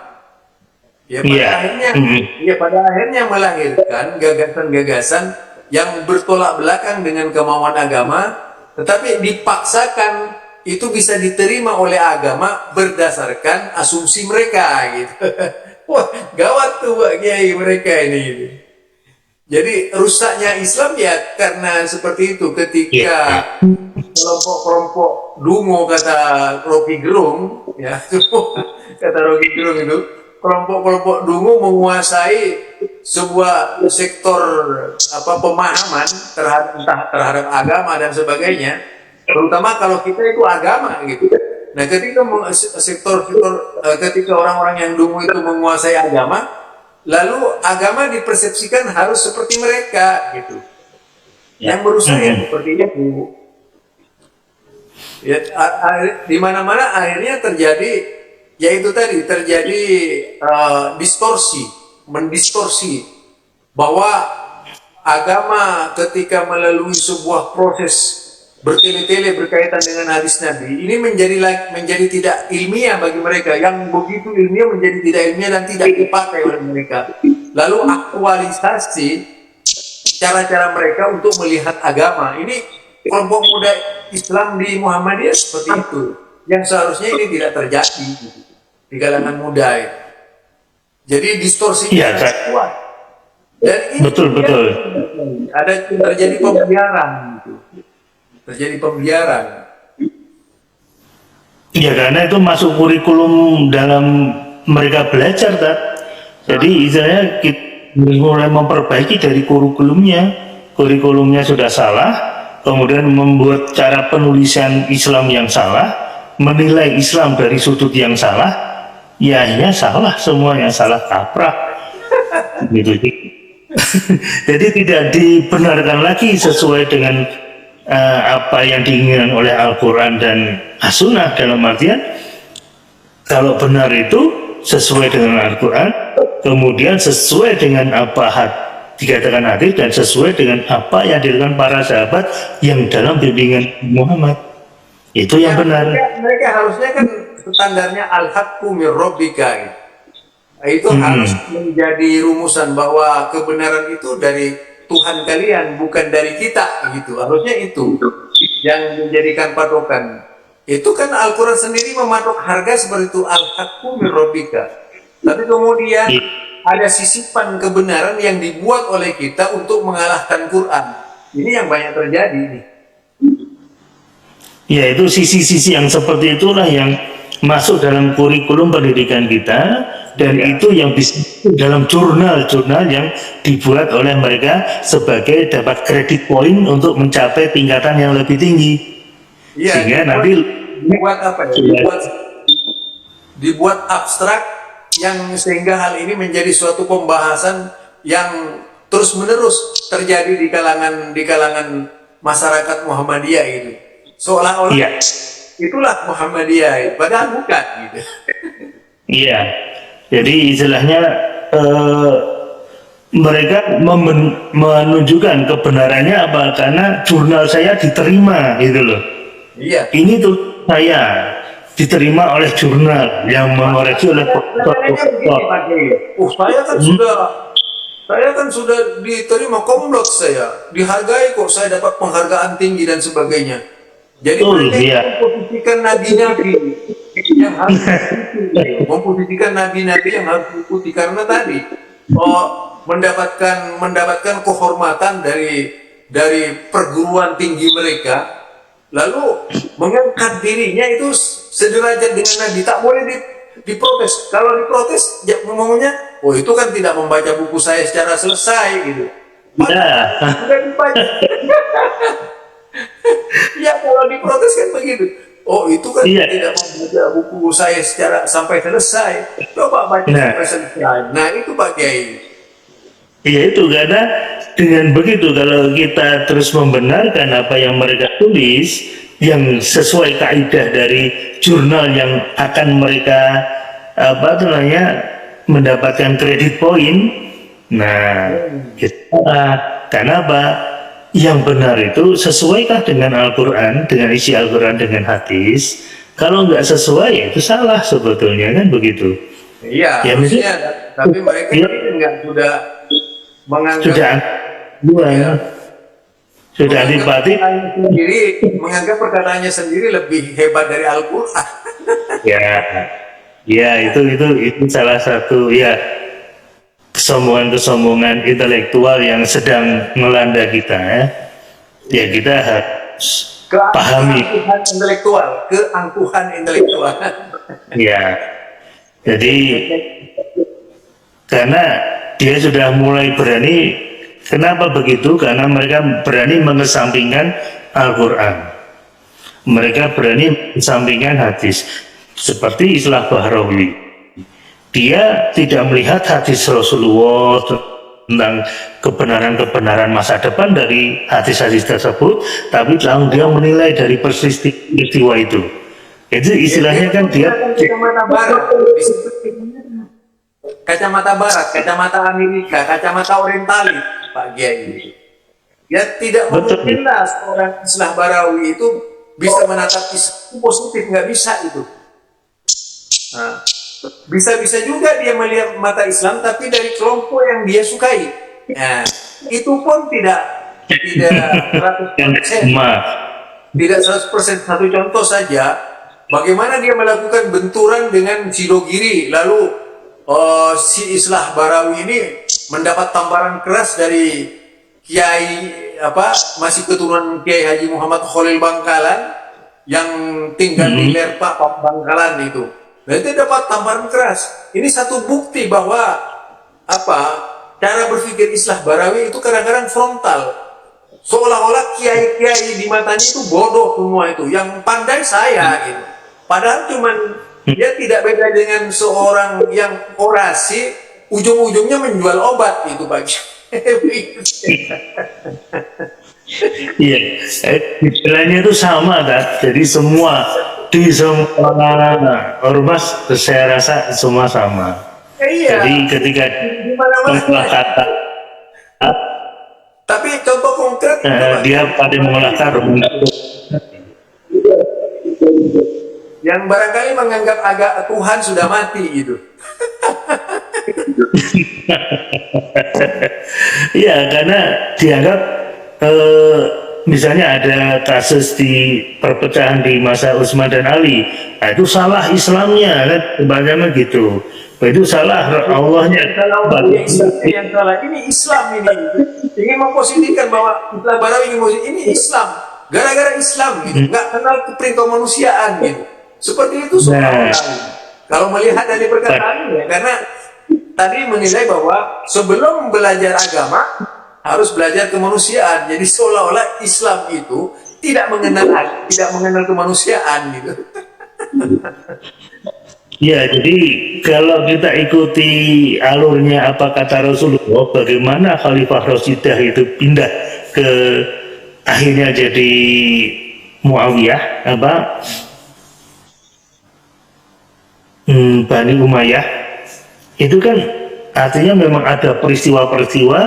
Pada akhirnya melahirkan gagasan-gagasan yang bertolak belakang dengan kemauan agama, tetapi dipaksakan itu bisa diterima oleh agama berdasarkan asumsi mereka gitu. Wah, gawat tuh Pak Kiai mereka ini gitu. Jadi rusaknya Islam ya karena seperti itu, ketika kelompok-kelompok dungo kata Rocky Gerung ya, kata Rocky Gerung itu, kelompok-kelompok dungo menguasai sebuah sektor pemahaman terhadap agama dan sebagainya, terutama kalau kita itu agama gitu. Nah, ketika orang-orang yang dungu itu menguasai agama, lalu agama dipersepsikan harus seperti mereka gitu. Yang berusaha seperti itu. Ya, di mana-mana akhirnya terjadi, yaitu tadi terjadi mendistorsi bahwa agama ketika melalui sebuah proses bertele-tele berkaitan dengan hadis Nabi ini menjadi tidak ilmiah bagi mereka, yang begitu ilmiah menjadi tidak ilmiah dan tidak dipakai oleh mereka. Lalu aktualisasi cara-cara mereka untuk melihat agama. Ini kelompok muda Islam di Muhammadiyah seperti itu, yang seharusnya ini tidak terjadi di kalangan muda ya. Jadi distorsinya kuat. Dan ini betul. Ada terjadi pembiaran gitu. Terjadi pembiaran. Ya karena itu masuk kurikulum dalam mereka belajar kan. Jadi istilahnya kita mulai memperbaiki dari kurikulumnya sudah salah, kemudian membuat cara penulisan Islam yang salah, menilai Islam dari sudut yang salah, ya akhirnya salah, semuanya salah kaprah gitu. Jadi tidak dibenarkan lagi sesuai dengan apa yang diinginkan oleh Al-Quran dan As-Sunnah, dalam artian kalau benar itu sesuai dengan Al-Quran, kemudian sesuai dengan apa dikatakan hadis, dan sesuai dengan apa yang dilakukan para sahabat yang dalam bimbingan Muhammad. Itu yang benar. Mereka harusnya kan standarnya al-haqqu min rabbika gitu. Itu harus menjadi rumusan bahwa kebenaran itu dari Tuhan kalian, bukan dari kita gitu. Harusnya itu yang menjadikan patokan. Itu kan Al-Quran sendiri mematok harga seperti itu, al-haqqu min rabbika. Tapi kemudian ada sisipan kebenaran yang dibuat oleh kita untuk mengalahkan Quran. Ini yang banyak terjadi nih. Ya, itu sisi-sisi yang seperti itulah yang masuk dalam kurikulum pendidikan kita, dan itu yang bisa dalam jurnal-jurnal yang dibuat oleh mereka sebagai dapat kredit poin untuk mencapai tingkatan yang lebih tinggi. Sehingga nanti dibuat abstrak, yang sehingga hal ini menjadi suatu pembahasan yang terus-menerus terjadi di kalangan masyarakat Muhammadiyah itu. Seolah-olah itulah Muhammadiyah, padahal bukan gitu. Iya. Jadi istilahnya mereka menunjukkan kebenarannya apa, karena jurnal saya diterima gitu loh. Iya. Ini tuh saya diterima oleh jurnal yang mengoreksi oleh profesor. Saya kan sudah diterima komplot, saya dihargai kok, saya dapat penghargaan tinggi dan sebagainya. Jadi mereka memposisikan nabi-nabi yang yang harus diikuti, memposisikan nabi-nabi yang harus diikuti karena tadi mendapatkan kehormatan dari perguruan tinggi mereka, lalu mengangkat dirinya itu sederajat dengan nabi, tak boleh diprotes. Kalau diprotes, ya ngomongnya, oh itu kan tidak membaca buku saya secara selesai gitu. Ya, Sudah dibaca. Ya kalau diprotes kan begitu. Oh itu kan iya. tidak membaca buku saya secara sampai selesai. Coba baca Nah. sampai selesai. Nah itu Pak Kiai. Iya itu, karena dengan begitu kalau kita terus membenarkan apa yang mereka tulis yang sesuai kaidah dari jurnal yang akan mereka apa namanya mendapatkan kredit poin. Nah, karena apa? Yang benar itu sesuaikah dengan Al-Quran, dengan isi Al-Quran, dengan hadis? Kalau nggak sesuai, ya itu salah sebetulnya, kan begitu. Iya, Ya, harusnya. Tapi mereka Iya. ini enggak sudah menganggap Sudah ya, sudah antipati. menganggap perkataannya sendiri lebih hebat dari Al-Quran. Ya, ya itu salah satu ya kesombongan intelektual yang sedang melanda kita ya. Ya kita harus pahami. Keangkuhan intelektual. Ya, jadi karena dia sudah mulai berani. Kenapa begitu? Karena mereka berani mengesampingkan Al-Quran. Mereka berani mengesampingkan hadis. Seperti Islah Bahrawi. Dia tidak melihat hadis Rasulullah tentang kebenaran-kebenaran masa depan dari hadis-hadis tersebut, tapi langsung dia menilai dari peristiwa itu. Itu istilahnya kan dia kacamata barat, kacamata barat, kacamata Amerika, kacamata orientalis, Pak Kiai. Ya tidak mungkinlah seorang Islah Bahrawi itu bisa menatap Islam positif, nggak bisa itu. Nah, bisa-bisa juga dia melihat mata Islam tapi dari kelompok yang dia sukai. Nah, itu pun tidak 100%. Tidak 100%. Satu contoh saja, bagaimana dia melakukan benturan dengan Sidogiri, lalu si Islah Bahrawi ini mendapat tamparan keras dari Kiai masih keturunan Kiai Haji Muhammad Khalil Bangkalan yang tinggal di Lerpa Bangkalan itu. Dan itu dapat tamparan keras. Ini satu bukti bahwa cara berpikir Islah Bahrawi itu kadang-kadang frontal. Seolah-olah kiai-kiai di matanya itu bodoh semua itu. Yang pandai saya gitu. Padahal cuman dia tidak beda dengan seorang yang orasi, ujung-ujungnya menjual obat itu bagi. Iya, istilahnya itu sama kan. Jadi di semua ormas saya rasa semua sama. Iya. Jadi ketika mengolah kata, tapi contoh konkret dia pada mengolah kata yang barangkali menganggap agak Tuhan sudah mati gitu. Iya, karena dianggap misalnya ada kasus di perpecahan di masa Utsman dan Ali, nah, itu salah Islamnya kan, bagaimana gitu. Itu salah Allahnya. Yang salah ini Islam ini ingin memposisikan bahwa Islah Bahrawi ini Islam gara-gara Islam gitu, nggak kenal kemanusiaan gitu. Seperti itu semua. Kalau melihat dari perkataan ya, karena tadi menilai bahwa sebelum belajar agama harus belajar kemanusiaan. Jadi seolah-olah Islam itu tidak mengenal kemanusiaan gitu. Ya, jadi kalau kita ikuti alurnya apa kata Rasulullah, bagaimana Khalifah Rashidah itu pindah ke akhirnya jadi Muawiyah Bani Umayyah, itu kan artinya memang ada peristiwa-peristiwa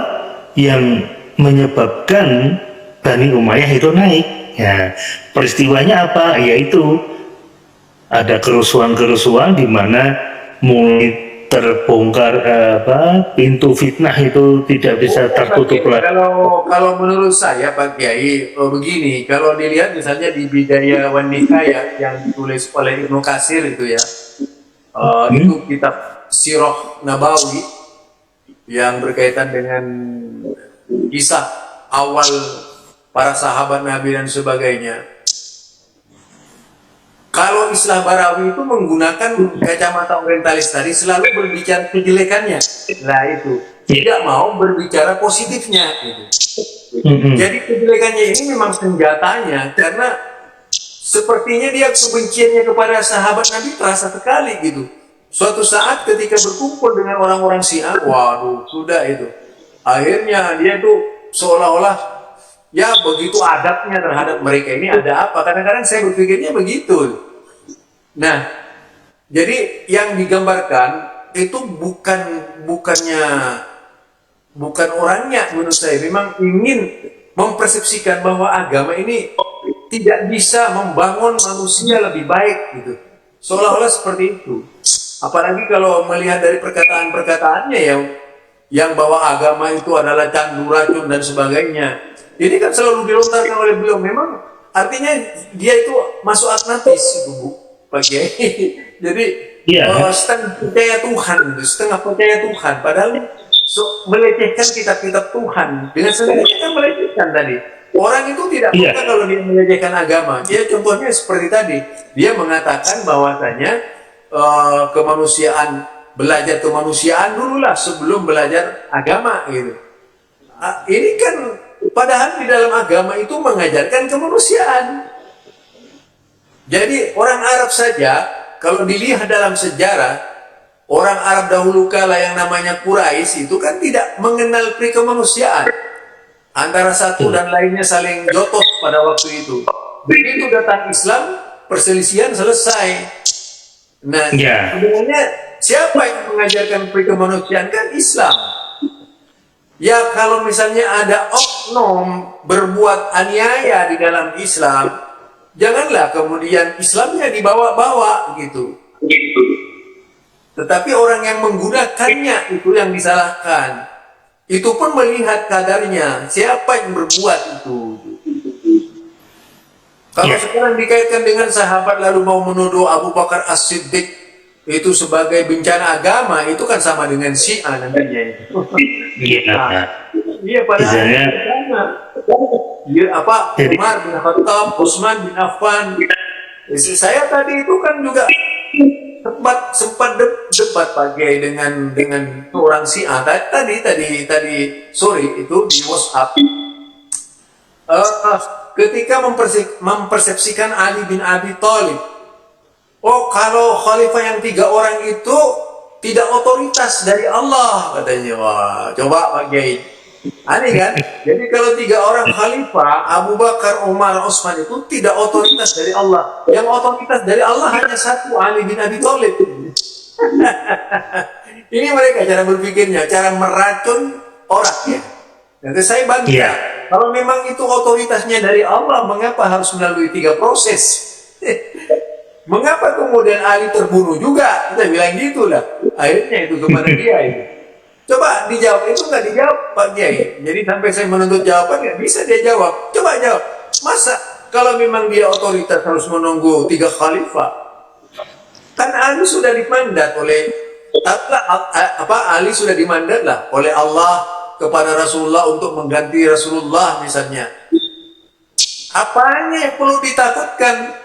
yang menyebabkan Bani Umayyah itu naik. Ya, peristiwanya apa? Yaitu ada kerusuhan-kerusuhan di mana mulai terbongkar pintu fitnah itu tidak bisa tertutup lagi. Kalau menurut saya Pak Kiai begini, kalau dilihat misalnya di Bidayah wan Nihayah yang ditulis oleh Ibnu Katsir itu ya, itu kitab Sirah Nabawi yang berkaitan dengan kisah awal para sahabat Nabi dan sebagainya. Kalau Islah Barawi itu menggunakan kacamata orientalis tadi selalu berbicara kejelekannya. Nah itu tidak mau berbicara positifnya gitu. Jadi kejelekannya ini memang senjatanya karena sepertinya dia kebenciannya kepada sahabat Nabi terasa sekali gitu. Suatu saat ketika berkumpul dengan orang-orang Syiah, waduh sudah itu. Akhirnya dia itu seolah-olah ya begitu adabnya terhadap mereka ini ada apa? Kadang-kadang saya berpikirnya begitu. Nah, jadi yang digambarkan itu bukan orangnya menurut saya. Memang ingin mempersepsikan bahwa agama ini tidak bisa membangun manusia lebih baik gitu. Seolah-olah seperti itu. Apalagi kalau melihat dari perkataan-perkataannya yang bahwa agama itu adalah candu racun dan sebagainya. Ini kan selalu dilontarkan oleh beliau. Memang artinya dia itu masuk agnostis itu Bu, Pak Kiai. Jadi setengah percaya Tuhan, setengah percaya Tuhan. Padahal melecehkan kitab-kitab Tuhan dengan sendirinya kan melecehkan tadi. Orang itu tidak pernah kalau dia melecehkan agama. Dia contohnya seperti tadi, dia mengatakan bahwasanya kemanusiaan, belajar kemanusiaan dululah sebelum belajar agama gitu. Ini kan padahal di dalam agama itu mengajarkan kemanusiaan. Jadi orang Arab saja kalau dilihat dalam sejarah, orang Arab dahulu kala yang namanya Quraisy itu kan tidak mengenal kemanusiaan. Antara satu dan lainnya saling jotos pada waktu itu. Begitu datang Islam, perselisihan selesai. Nah, sebenarnya siapa yang mengajarkan kemanusiaan kan Islam. Ya kalau misalnya ada oknum berbuat aniaya di dalam Islam, janganlah kemudian Islamnya dibawa-bawa gitu. Tetapi orang yang menggunakannya itu yang disalahkan. Itu pun melihat kadarnya, siapa yang berbuat itu. Kalau sekarang dikaitkan dengan sahabat lalu mau menuduh Abu Bakar As-Siddiq itu sebagai bencana agama, itu kan sama dengan Syiah nantinya. Iya padahal Umar bin Khattab, Utsman bin Affan. Saya tadi itu kan juga sempat debat pagi dengan orang Syiah tadi sore itu di WhatsApp. Ketika mempersepsikan Ali bin Abi Thalib, kalau khalifah yang 3 orang itu tidak otoritas dari Allah katanya. Wah, coba Pak Kiai. Aneh kan? Jadi kalau 3 orang khalifah, Abu Bakar, Umar, Utsman itu tidak otoritas dari Allah. Yang otoritas dari Allah hanya satu, Ali bin Abi Thalib. Ini mereka cara berpikirnya, cara meracun orang ya. Nanti saya bantah. Kalau memang itu otoritasnya dari Allah, mengapa harus melalui 3 proses? Mengapa kemudian Ali terbunuh juga? Kita bilang gitulah. Akhirnya itu kepada dia itu. Coba dijawab, itu nggak dijawab Pak Kiai. Jadi sampai saya menuntut jawaban nggak bisa dia jawab. Coba jawab. Masa kalau memang dia otoritas harus menunggu 3 khalifah? Kan Ali sudah dimandat oleh Ali sudah dimandat lah oleh Allah kepada Rasulullah untuk mengganti Rasulullah misalnya. Apanya yang perlu ditakutkan?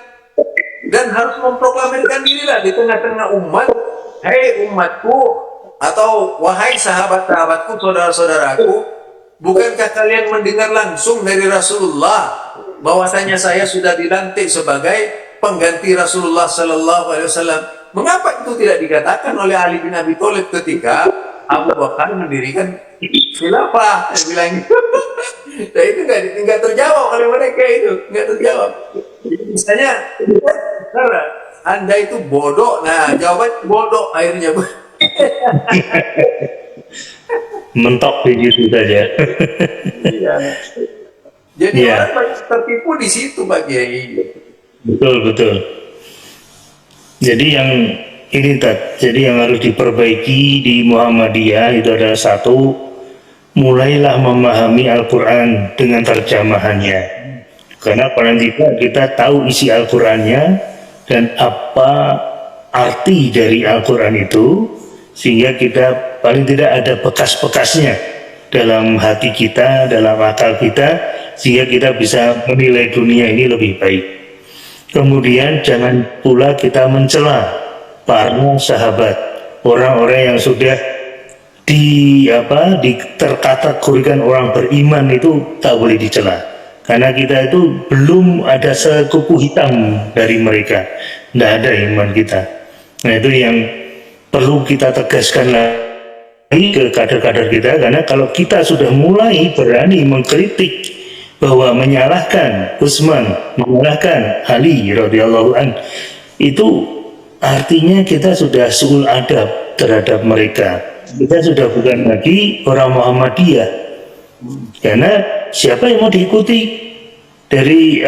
Dan harus memproklamirkan dirilah di tengah-tengah umat. Hei umatku, atau wahai sahabat-sahabatku, saudara-saudaraku, bukankah kalian mendengar langsung dari Rasulullah bahwasanya saya sudah dilantik sebagai pengganti Rasulullah Sallallahu Alaihi Wasallam? Mengapa itu tidak dikatakan oleh Ali bin Abi Thalib ketika Abu Bakar mendirikan khilafah? Dia bilang gitu. Nah itu nggak terjawab oleh mereka, itu nggak terjawab. Misalnya, Anda itu bodoh. Nah jawaban bodoh akhirnya. Mentok begitu saja. Iya. Jadi orang banyak tertipu di situ Pak Kiai. Betul. Jadi ini jadi yang harus diperbaiki di Muhammadiyah itu adalah satu, mulailah memahami Al-Quran dengan terjemahannya. Karena paling tidak kita tahu isi Al-Qurannya dan apa arti dari Al-Quran itu, sehingga kita paling tidak ada bekas-bekasnya dalam hati kita, dalam akal kita, sehingga kita bisa menilai dunia ini lebih baik. Kemudian jangan pula kita mencela para sahabat, orang-orang yang sudah terkategorikan orang beriman itu tak boleh dicela, karena kita itu belum ada sekupu hitam dari mereka, tidak ada iman kita. Nah, itu yang perlu kita tegaskan lagi ke kader-kader kita, karena kalau kita sudah mulai berani mengkritik bahwa menyalahkan Utsman, menyalahkan Ali radhiyallahu an, itu artinya kita sudah suul adab terhadap mereka. Kita sudah bukan lagi orang Muhammadiyah. Karena siapa yang mau diikuti dari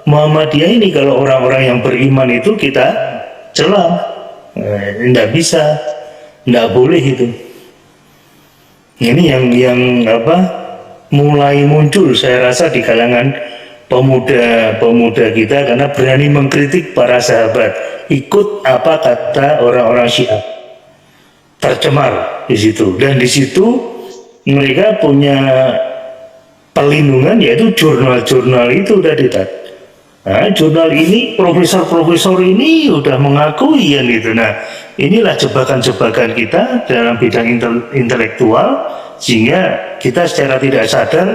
Muhammadiyah ini kalau orang-orang yang beriman itu kita celah? Tidak bisa, tidak boleh itu. Ini yang mulai muncul saya rasa di kalangan pemuda-pemuda kita, karena berani mengkritik para sahabat, ikut apa kata orang-orang Syiah, tercemar di situ. Dan di situ mereka punya pelindungan, yaitu jurnal-jurnal itu tadi. Nah, jurnal ini, profesor-profesor ini udah mengakui yang itu. Nah, inilah jebakan-jebakan kita dalam bidang intelektual, sehingga kita secara tidak sadar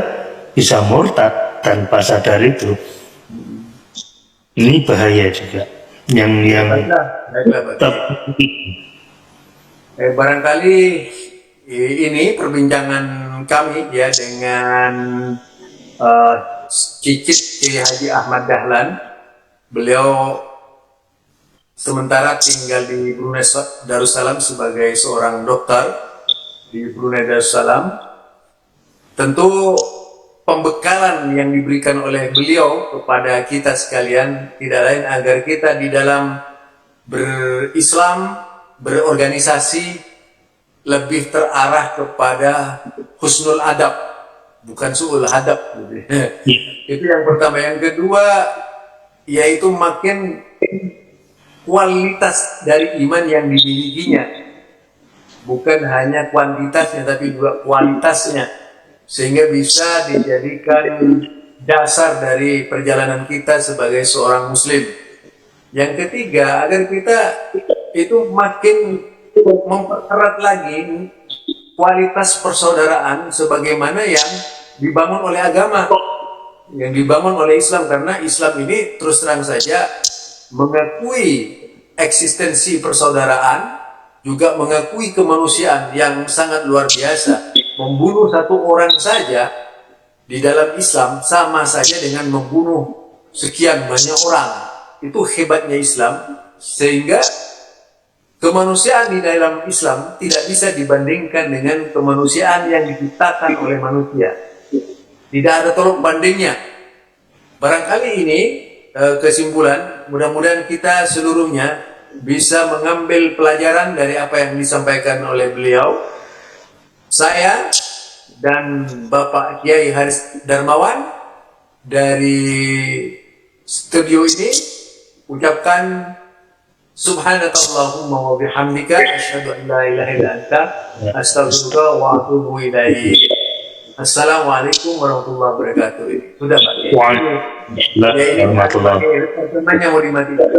bisa murtad tanpa sadar itu. Ini bahaya juga. Barangkali ini perbincangan kami ya dengan Cicit Kiai Haji Ahmad Dahlan. Beliau sementara tinggal di Brunei Darussalam sebagai seorang dokter di Brunei Darussalam. Tentu pembekalan yang diberikan oleh beliau kepada kita sekalian tidak lain agar kita di dalam berislam, berorganisasi lebih terarah kepada husnul adab, bukan su'ul hadab. Itu yang pertama. Yang kedua, yaitu makin kualitas dari iman yang dimilikinya, bukan hanya kuantitasnya tapi juga kualitasnya, sehingga bisa dijadikan dasar dari perjalanan kita sebagai seorang muslim. Yang ketiga, agar kita itu makin mempererat lagi kualitas persaudaraan sebagaimana yang dibangun oleh agama, yang dibangun oleh Islam. Karena Islam ini terus terang saja mengakui eksistensi persaudaraan, juga mengakui kemanusiaan yang sangat luar biasa. Membunuh satu orang saja di dalam Islam sama saja dengan membunuh sekian banyak orang. Itu hebatnya Islam, sehingga kemanusiaan di dalam Islam tidak bisa dibandingkan dengan kemanusiaan yang diciptakan oleh manusia. Tidak ada tolok bandingnya. Barangkali ini kesimpulan, mudah-mudahan kita seluruhnya bisa mengambil pelajaran dari apa yang disampaikan oleh beliau. Saya dan Bapak Kiai Haris Darmawan dari studio ini ucapkan subhanakallahumma wa bihamdika asyhadu an la ilaha illa anta astaghfiruka wa atubu ilaik. Assalamualaikum warahmatullahi wabarakatuh. Sudah Pak Kiai. Waalaikumsalam warahmatullahi wabarakatuh. Temannya mau dimatikan.